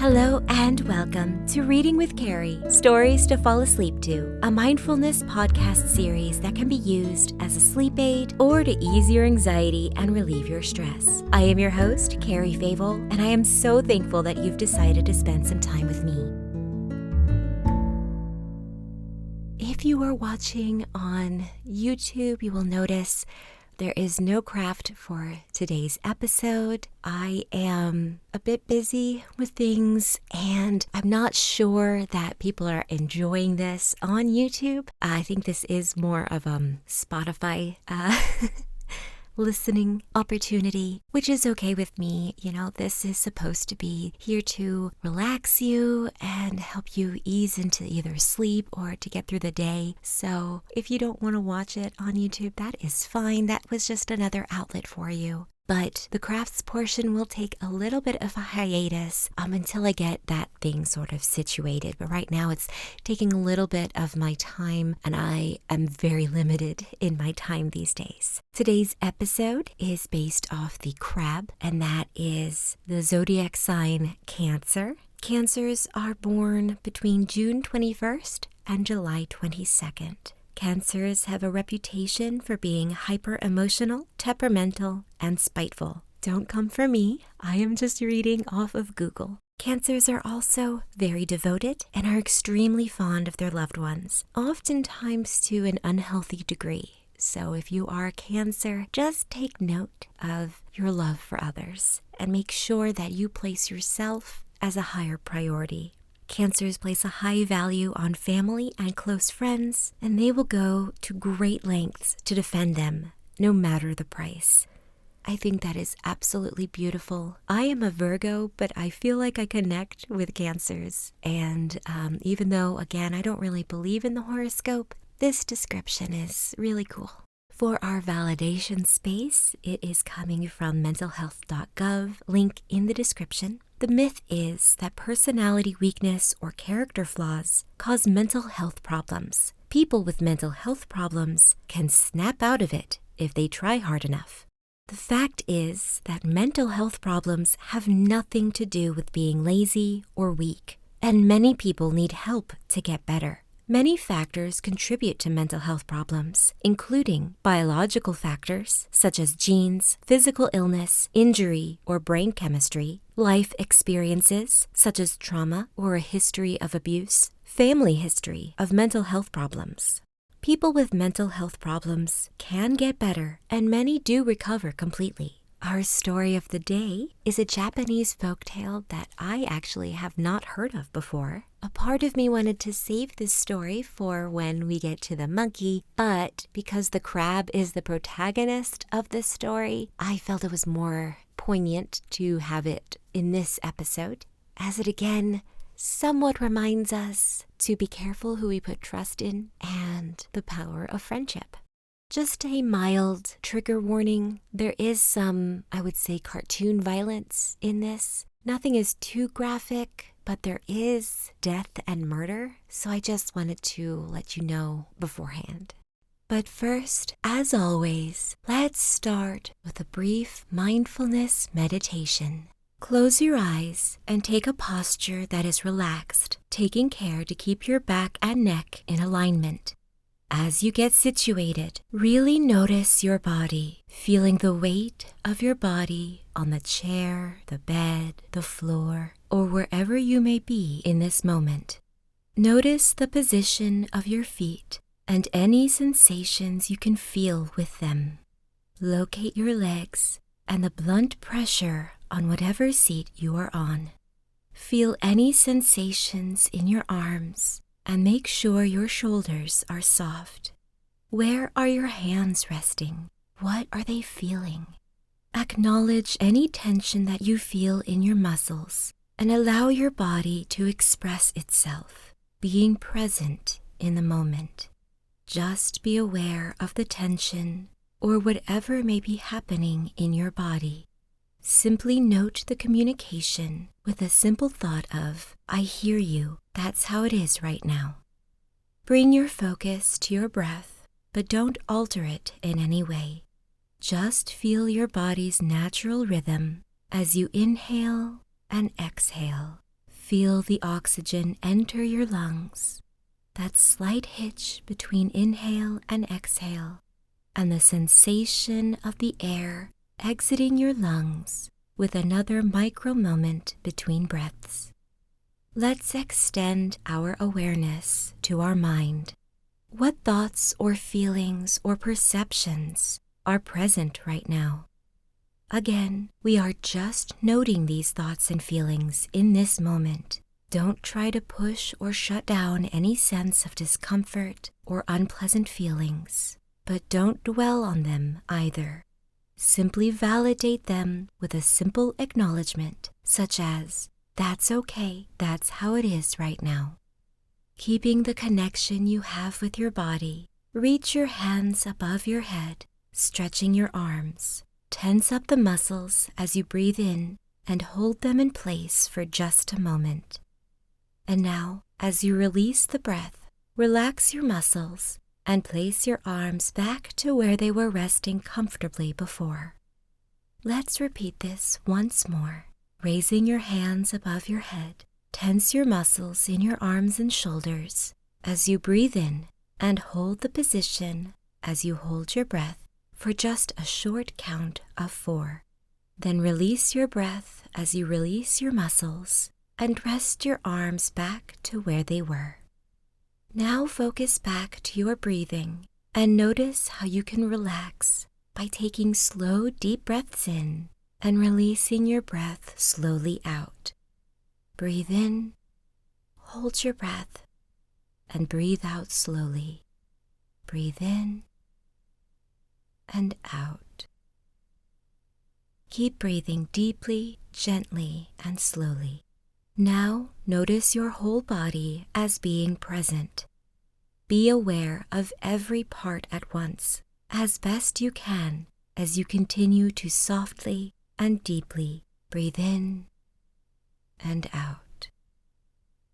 Hello and welcome to Reading with Cari, Stories to Fall Asleep to, a mindfulness podcast series that can be used as a sleep aid or to ease your anxiety and relieve your stress. I am your host, Cari Favole, and I am so thankful that you've decided to spend some time with me. If you are watching on YouTube, you will notice there is no craft for today's episode. I am a bit busy with things and I'm not sure that people are enjoying this on YouTube. I think this is more of a Spotify listening opportunity, which is okay with me. You know, this is supposed to be here to relax you and help you ease into either sleep or to get through the day. So if you don't want to watch it on YouTube, that is fine. That was just another outlet for you. But the crafts portion will take a little bit of a hiatus until I get that thing sort of situated. But right now it's taking a little bit of my time and I am very limited in my time these days. Today's episode is based off the crab, and that is the Zodiac sign Cancer. Cancers are born between June 21st and July 22nd. Cancers have a reputation for being hyper-emotional, temperamental, and spiteful. Don't come for me, I am just reading off of Google. Cancers are also very devoted and are extremely fond of their loved ones, oftentimes to an unhealthy degree. So if you are a Cancer, just take note of your love for others and make sure that you place yourself as a higher priority. Cancers place a high value on family and close friends, and they will go to great lengths to defend them, no matter the price. I think that is absolutely beautiful. I am a Virgo, but I feel like I connect with Cancers. And even though, again, I don't really believe in the horoscope, this description is really cool. For our validation space, it is coming from mentalhealth.gov, link in the description. The myth is that personality weakness or character flaws cause mental health problems. People with mental health problems can snap out of it if they try hard enough. The fact is that mental health problems have nothing to do with being lazy or weak, and many people need help to get better. Many factors contribute to mental health problems, including biological factors such as genes, physical illness, injury, or brain chemistry, life experiences such as trauma or a history of abuse, family history of mental health problems. People with mental health problems can get better, and many do recover completely. Our story of the day is a Japanese folktale that I actually have not heard of before. A part of me wanted to save this story for when we get to the monkey, but because the crab is the protagonist of this story, I felt it was more poignant to have it in this episode, as it again somewhat reminds us to be careful who we put trust in and the power of friendship. Just a mild trigger warning. There is some, I would say, cartoon violence in this. Nothing is too graphic, but there is death and murder, so I just wanted to let you know beforehand. But first, as always, let's start with a brief mindfulness meditation. Close your eyes and take a posture that is relaxed, taking care to keep your back and neck in alignment. As you get situated, really notice your body, feeling the weight of your body on the chair, the bed, the floor, or wherever you may be in this moment. Notice the position of your feet and any sensations you can feel with them. Locate your legs and the blunt pressure on whatever seat you are on. Feel any sensations in your arms and make sure your shoulders are soft. Where are your hands resting? What are they feeling? Acknowledge any tension that you feel in your muscles and allow your body to express itself, being present in the moment. Just be aware of the tension or whatever may be happening in your body. Simply note the communication with a simple thought of, I hear you, that's how it is right now. Bring your focus to your breath, but don't alter it in any way. Just feel your body's natural rhythm as you inhale and exhale. Feel the oxygen enter your lungs, that slight hitch between inhale and exhale, and the sensation of the air exiting your lungs with another micro moment between breaths. Let's extend our awareness to our mind. What thoughts or feelings or perceptions are present right now? Again, we are just noting these thoughts and feelings in this moment. Don't try to push or shut down any sense of discomfort or unpleasant feelings, but don't dwell on them either. Simply validate them with a simple acknowledgement, such as, "That's okay, that's how it is right now." Keeping the connection you have with your body, reach your hands above your head, stretching your arms. Tense up the muscles as you breathe in and hold them in place for just a moment. And now, as you release the breath, relax your muscles and place your arms back to where they were resting comfortably before. Let's repeat this once more. Raising your hands above your head, tense your muscles in your arms and shoulders as you breathe in and hold the position as you hold your breath for just a short count of 4. Then release your breath as you release your muscles and rest your arms back to where they were. Now focus back to your breathing and notice how you can relax by taking slow, deep breaths in and releasing your breath slowly out. Breathe in, hold your breath, and breathe out slowly. Breathe in and out. Keep breathing deeply, gently, and slowly. Now notice your whole body as being present. Be aware of every part at once, as best you can, as you continue to softly and deeply breathe in and out.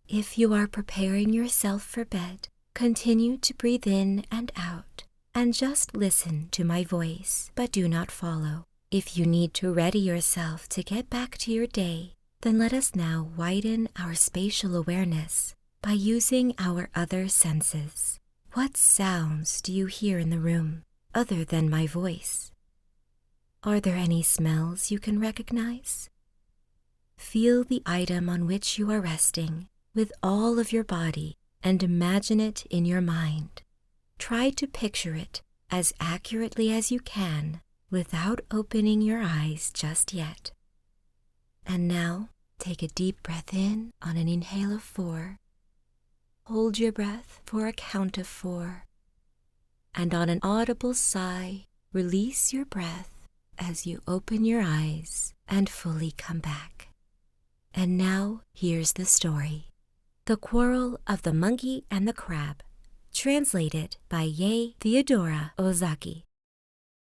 If you are preparing yourself for bed, continue to breathe in and out, and just listen to my voice, but do not follow. If you need to ready yourself to get back to your day, then let us now widen our spatial awareness by using our other senses. What sounds do you hear in the room other than my voice? Are there any smells you can recognize? Feel the item on which you are resting with all of your body and imagine it in your mind. Try to picture it as accurately as you can without opening your eyes just yet. And now, take a deep breath in on an inhale of 4. Hold your breath for a count of 4. And on an audible sigh, release your breath as you open your eyes and fully come back. And now, here's the story. The Quarrel of the Monkey and the Crab. Translated by Yae Theodora Ozaki.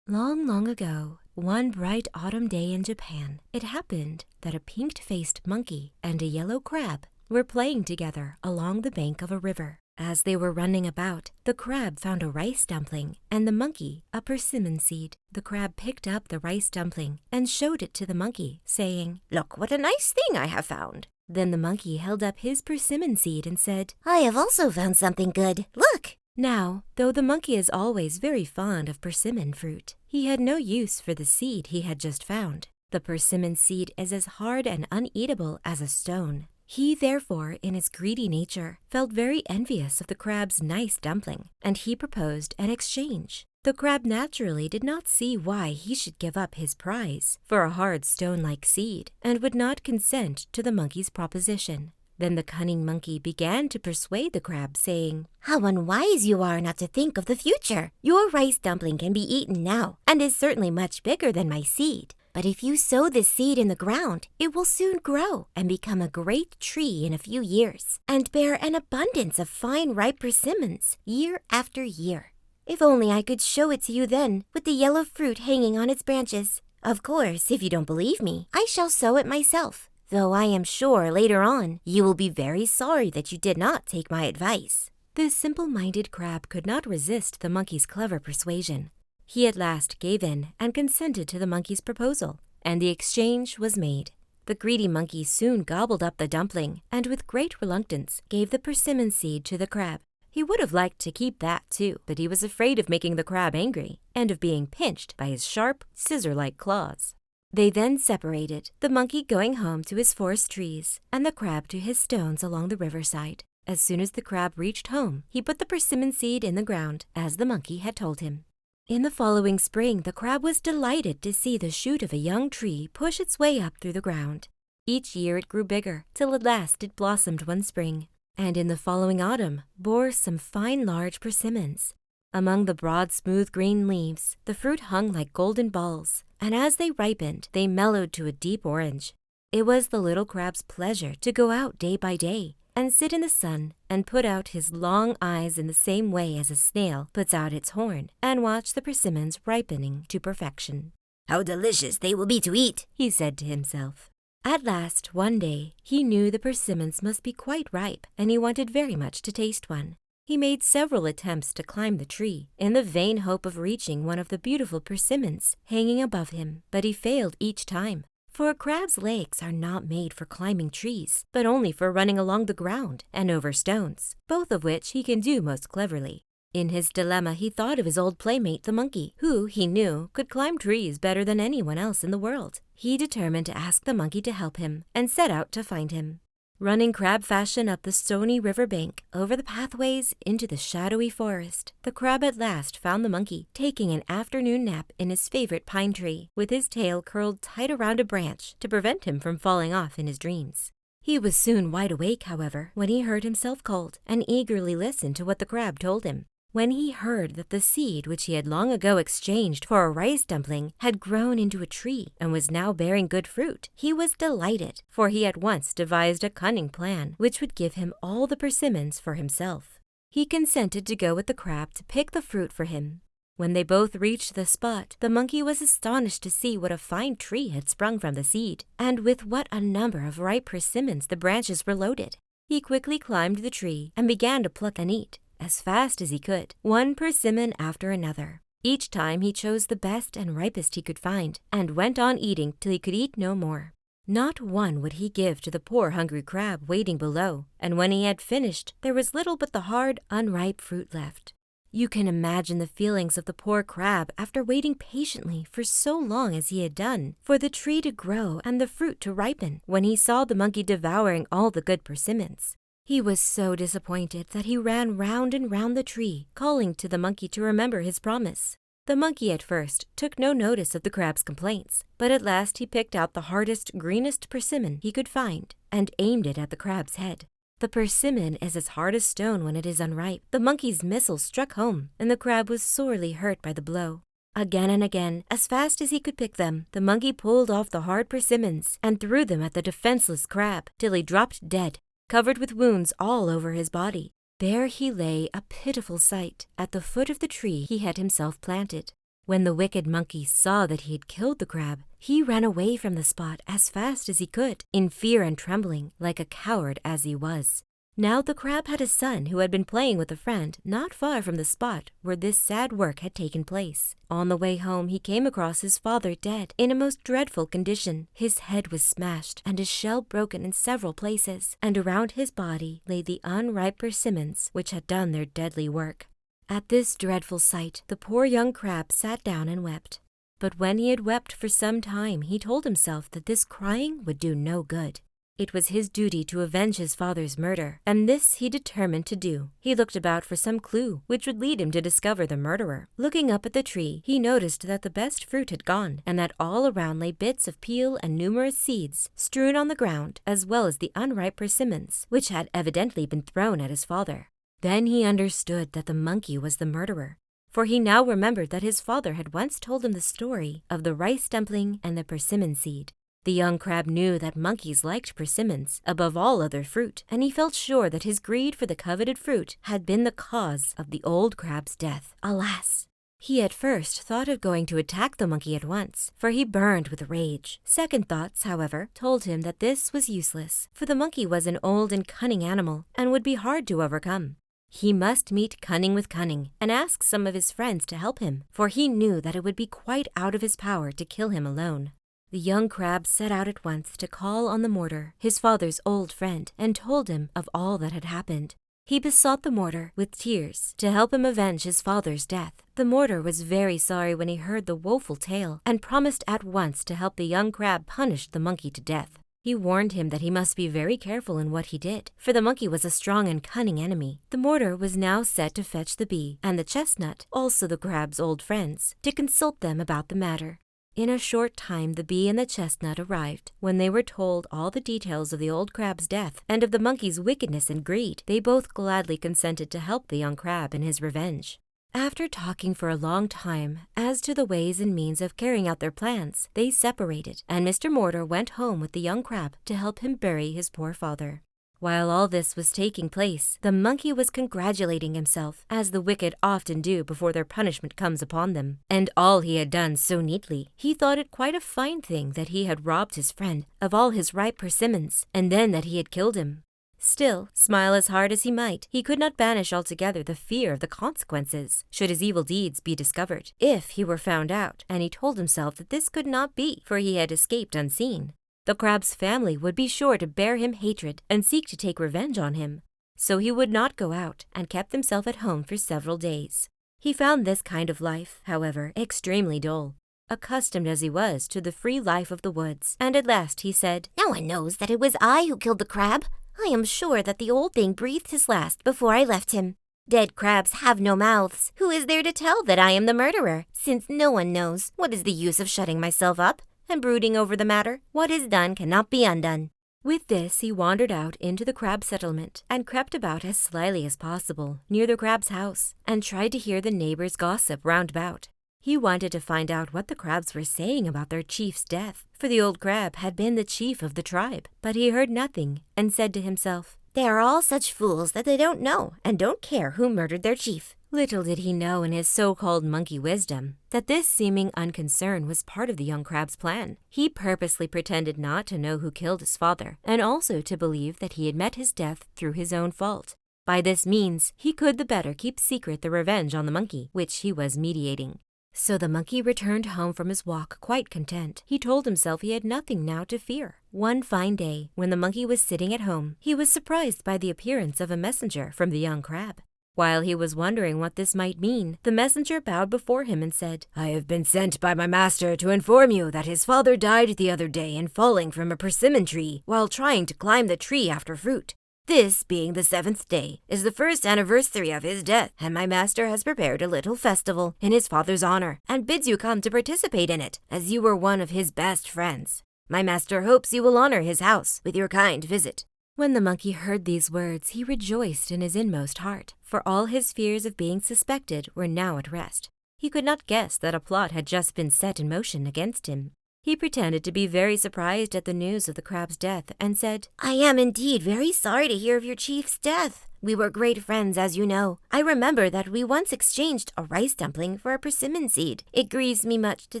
Long, long ago, one bright autumn day in Japan, it happened that a pink-faced monkey and a yellow crab were playing together along the bank of a river. As they were running about, the crab found a rice dumpling and the monkey a persimmon seed. The crab picked up the rice dumpling and showed it to the monkey, saying, "Look what a nice thing I have found." Then the monkey held up his persimmon seed and said, "I have also found something good. Look!" Now, though the monkey is always very fond of persimmon fruit, he had no use for the seed he had just found. The persimmon seed is as hard and uneatable as a stone. He, therefore, in his greedy nature, felt very envious of the crab's nice dumpling, and he proposed an exchange. The crab naturally did not see why he should give up his prize for a hard stone-like seed, and would not consent to the monkey's proposition. Then the cunning monkey began to persuade the crab, saying, "How unwise you are not to think of the future! Your rice dumpling can be eaten now, and is certainly much bigger than my seed. But if you sow this seed in the ground, it will soon grow and become a great tree in a few years, and bear an abundance of fine ripe persimmons year after year. If only I could show it to you then, with the yellow fruit hanging on its branches. Of course, if you don't believe me, I shall sow it myself, though I am sure later on you will be very sorry that you did not take my advice." This simple-minded crab could not resist the monkey's clever persuasion. He at last gave in and consented to the monkey's proposal, and the exchange was made. The greedy monkey soon gobbled up the dumpling and with great reluctance gave the persimmon seed to the crab. He would have liked to keep that too, but he was afraid of making the crab angry and of being pinched by his sharp, scissor-like claws. They then separated, the monkey going home to his forest trees and the crab to his stones along the riverside. As soon as the crab reached home, he put the persimmon seed in the ground, as the monkey had told him. In the following spring, the crab was delighted to see the shoot of a young tree push its way up through the ground. Each year it grew bigger, till at last it blossomed one spring, and in the following autumn bore some fine large persimmons. Among the broad smooth green leaves, the fruit hung like golden balls, and as they ripened, they mellowed to a deep orange. It was the little crab's pleasure to go out day by day and sit in the sun and put out his long eyes in the same way as a snail puts out its horn and watch the persimmons ripening to perfection. "How delicious they will be to eat," he said to himself. At last, one day, he knew the persimmons must be quite ripe, and he wanted very much to taste one. He made several attempts to climb the tree, in the vain hope of reaching one of the beautiful persimmons hanging above him, but he failed each time. For a crab's legs are not made for climbing trees, but only for running along the ground and over stones, both of which he can do most cleverly. In his dilemma, he thought of his old playmate the monkey, who, he knew, could climb trees better than anyone else in the world. He determined to ask the monkey to help him, and set out to find him. Running crab fashion up the stony river bank, over the pathways, into the shadowy forest, the crab at last found the monkey, taking an afternoon nap in his favorite pine tree, with his tail curled tight around a branch to prevent him from falling off in his dreams. He was soon wide awake, however, when he heard himself called, and eagerly listened to what the crab told him. When he heard that the seed which he had long ago exchanged for a rice dumpling had grown into a tree and was now bearing good fruit, he was delighted, for he at once devised a cunning plan which would give him all the persimmons for himself. He consented to go with the crab to pick the fruit for him. When they both reached the spot, the monkey was astonished to see what a fine tree had sprung from the seed, and with what a number of ripe persimmons the branches were loaded. He quickly climbed the tree and began to pluck and eat, as fast as he could, one persimmon after another. Each time he chose the best and ripest he could find, and went on eating till he could eat no more. Not one would he give to the poor hungry crab waiting below, and when he had finished, there was little but the hard, unripe fruit left. You can imagine the feelings of the poor crab after waiting patiently for so long as he had done, for the tree to grow and the fruit to ripen, when he saw the monkey devouring all the good persimmons. He was so disappointed that he ran round and round the tree, calling to the monkey to remember his promise. The monkey at first took no notice of the crab's complaints, but at last he picked out the hardest, greenest persimmon he could find and aimed it at the crab's head. The persimmon is as hard as stone when it is unripe. The monkey's missile struck home, and the crab was sorely hurt by the blow. Again and again, as fast as he could pick them, the monkey pulled off the hard persimmons and threw them at the defenseless crab till he dropped dead, covered with wounds all over his body. There he lay, a pitiful sight, at the foot of the tree he had himself planted. When the wicked monkey saw that he had killed the crab, he ran away from the spot as fast as he could, in fear and trembling, like a coward as he was. Now the crab had a son who had been playing with a friend not far from the spot where this sad work had taken place. On the way home he came across his father dead, in a most dreadful condition. His head was smashed and his shell broken in several places, and around his body lay the unripe persimmons which had done their deadly work. At this dreadful sight, the poor young crab sat down and wept. But when he had wept for some time, he told himself that this crying would do no good. It was his duty to avenge his father's murder, and this he determined to do. He looked about for some clue which would lead him to discover the murderer. Looking up at the tree, he noticed that the best fruit had gone, and that all around lay bits of peel and numerous seeds strewn on the ground, as well as the unripe persimmons, which had evidently been thrown at his father. Then he understood that the monkey was the murderer, for he now remembered that his father had once told him the story of the rice dumpling and the persimmon seed. The young crab knew that monkeys liked persimmons above all other fruit, and he felt sure that his greed for the coveted fruit had been the cause of the old crab's death. Alas! He at first thought of going to attack the monkey at once, for he burned with rage. Second thoughts, however, told him that this was useless, for the monkey was an old and cunning animal, and would be hard to overcome. He must meet cunning with cunning, and ask some of his friends to help him, for he knew that it would be quite out of his power to kill him alone. The young crab set out at once to call on the mortar, his father's old friend, and told him of all that had happened. He besought the mortar, with tears, to help him avenge his father's death. The mortar was very sorry when he heard the woeful tale, and promised at once to help the young crab punish the monkey to death. He warned him that he must be very careful in what he did, for the monkey was a strong and cunning enemy. The mortar was now set to fetch the bee and the chestnut, also the crab's old friends, to consult them about the matter. In a short time the bee and the chestnut arrived. When they were told all the details of the old crab's death and of the monkey's wickedness and greed, they both gladly consented to help the young crab in his revenge. After talking for a long time as to the ways and means of carrying out their plans, they separated, and Mr. Mortar went home with the young crab to help him bury his poor father. While all this was taking place, the monkey was congratulating himself, as the wicked often do before their punishment comes upon them. And all he had done so neatly, he thought it quite a fine thing that he had robbed his friend of all his ripe persimmons, and then that he had killed him. Still, smile as hard as he might, he could not banish altogether the fear of the consequences, should his evil deeds be discovered, if he were found out, and he told himself that this could not be, for he had escaped unseen. The crab's family would be sure to bear him hatred and seek to take revenge on him. So he would not go out, and kept himself at home for several days. He found this kind of life, however, extremely dull, accustomed as he was to the free life of the woods, and at last he said, "No one knows that it was I who killed the crab. I am sure that the old thing breathed his last before I left him. Dead crabs have no mouths. Who is there to tell that I am the murderer? Since no one knows, what is the use of shutting myself up and brooding over the matter? What is done cannot be undone." With this he wandered out into the crab settlement and crept about as slyly as possible near the crab's house and tried to hear the neighbors' gossip round about. He wanted to find out what the crabs were saying about their chief's death, for the old crab had been the chief of the tribe. But he heard nothing and said to himself, "They are all such fools that they don't know and don't care who murdered their chief." Little did he know in his so-called monkey wisdom that this seeming unconcern was part of the young crab's plan. He purposely pretended not to know who killed his father, and also to believe that he had met his death through his own fault. By this means, he could the better keep secret the revenge on the monkey, which he was meditating. So the monkey returned home from his walk quite content. He told himself he had nothing now to fear. One fine day, when the monkey was sitting at home, he was surprised by the appearance of a messenger from the young crab. While he was wondering what this might mean, the messenger bowed before him and said, "I have been sent by my master to inform you that his father died the other day in falling from a persimmon tree while trying to climb the tree after fruit. This, being the 7th day, is the first anniversary of his death, and my master has prepared a little festival in his father's honor, and bids you come to participate in it, as you were one of his best friends. My master hopes you will honor his house with your kind visit." When the monkey heard these words, he rejoiced in his inmost heart, for all his fears of being suspected were now at rest. He could not guess that a plot had just been set in motion against him. He pretended to be very surprised at the news of the crab's death and said, "I am indeed very sorry to hear of your chief's death. We were great friends, as you know. I remember that we once exchanged a rice dumpling for a persimmon seed. It grieves me much to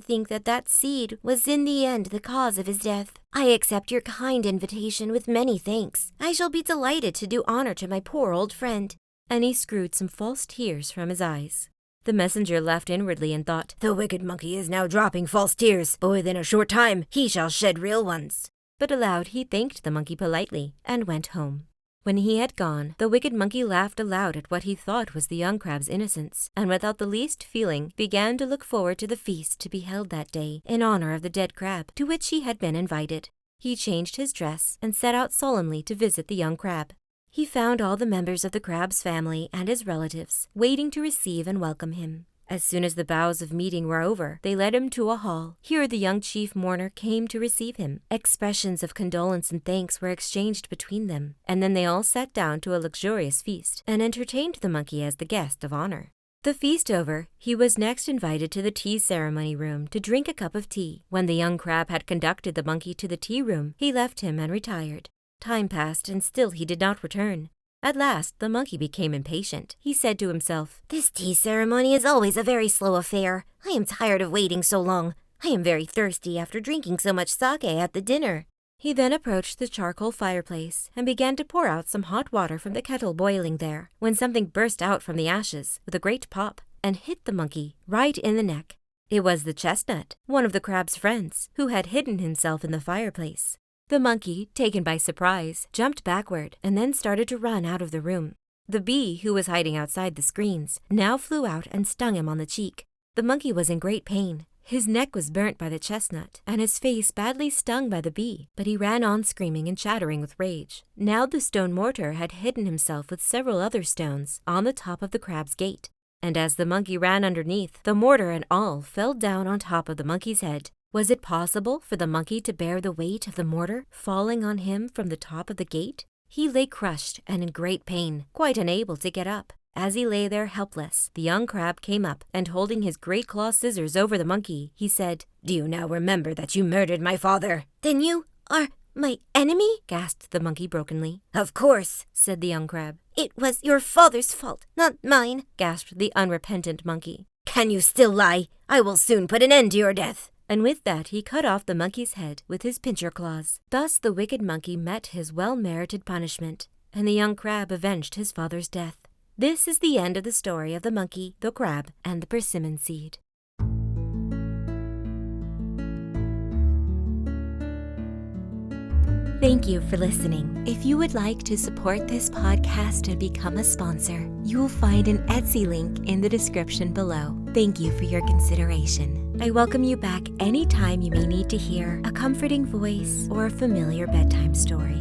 think that that seed was in the end the cause of his death. I accept your kind invitation with many thanks. I shall be delighted to do honor to my poor old friend." And he screwed some false tears from his eyes. The messenger laughed inwardly and thought, "The wicked monkey is now dropping false tears, but within a short time he shall shed real ones." But aloud he thanked the monkey politely and went home. When he had gone, the wicked monkey laughed aloud at what he thought was the young crab's innocence, and without the least feeling began to look forward to the feast to be held that day in honor of the dead crab, to which he had been invited. He changed his dress and set out solemnly to visit the young crab. He found all the members of the crab's family and his relatives waiting to receive and welcome him. As soon as the bows of meeting were over, they led him to a hall. Here the young chief mourner came to receive him. Expressions of condolence and thanks were exchanged between them, and then they all sat down to a luxurious feast and entertained the monkey as the guest of honor. The feast over, he was next invited to the tea ceremony room to drink a cup of tea. When the young crab had conducted the monkey to the tea room, he left him and retired. Time passed, and still he did not return. At last, the monkey became impatient. He said to himself, "This tea ceremony is always a very slow affair. I am tired of waiting so long. I am very thirsty after drinking so much sake at the dinner." He then approached the charcoal fireplace and began to pour out some hot water from the kettle boiling there, when something burst out from the ashes with a great pop and hit the monkey right in the neck. It was the chestnut, one of the crab's friends, who had hidden himself in the fireplace. The monkey, taken by surprise, jumped backward and then started to run out of the room. The bee, who was hiding outside the screens, now flew out and stung him on the cheek. The monkey was in great pain. His neck was burnt by the chestnut, and his face badly stung by the bee, but he ran on screaming and chattering with rage. Now the stone mortar had hidden himself with several other stones on the top of the crab's gate, and as the monkey ran underneath, the mortar and all fell down on top of the monkey's head. Was it possible for the monkey to bear the weight of the mortar falling on him from the top of the gate? He lay crushed and in great pain, quite unable to get up. As he lay there helpless, the young crab came up, and holding his great claw scissors over the monkey, he said, "Do you now remember that you murdered my father?" "Then you are my enemy?" gasped the monkey brokenly. "Of course," said the young crab. "It was your father's fault, not mine," gasped the unrepentant monkey. "Can you still lie? I will soon put an end to your death." And with that he cut off the monkey's head with his pincher claws. Thus the wicked monkey met his well-merited punishment, and the young crab avenged his father's death. This is the end of the story of the monkey, the crab, and the persimmon seed. Thank you for listening. If you would like to support this podcast and become a sponsor, you will find an Etsy link in the description below. Thank you for your consideration. I welcome you back anytime you may need to hear a comforting voice or a familiar bedtime story.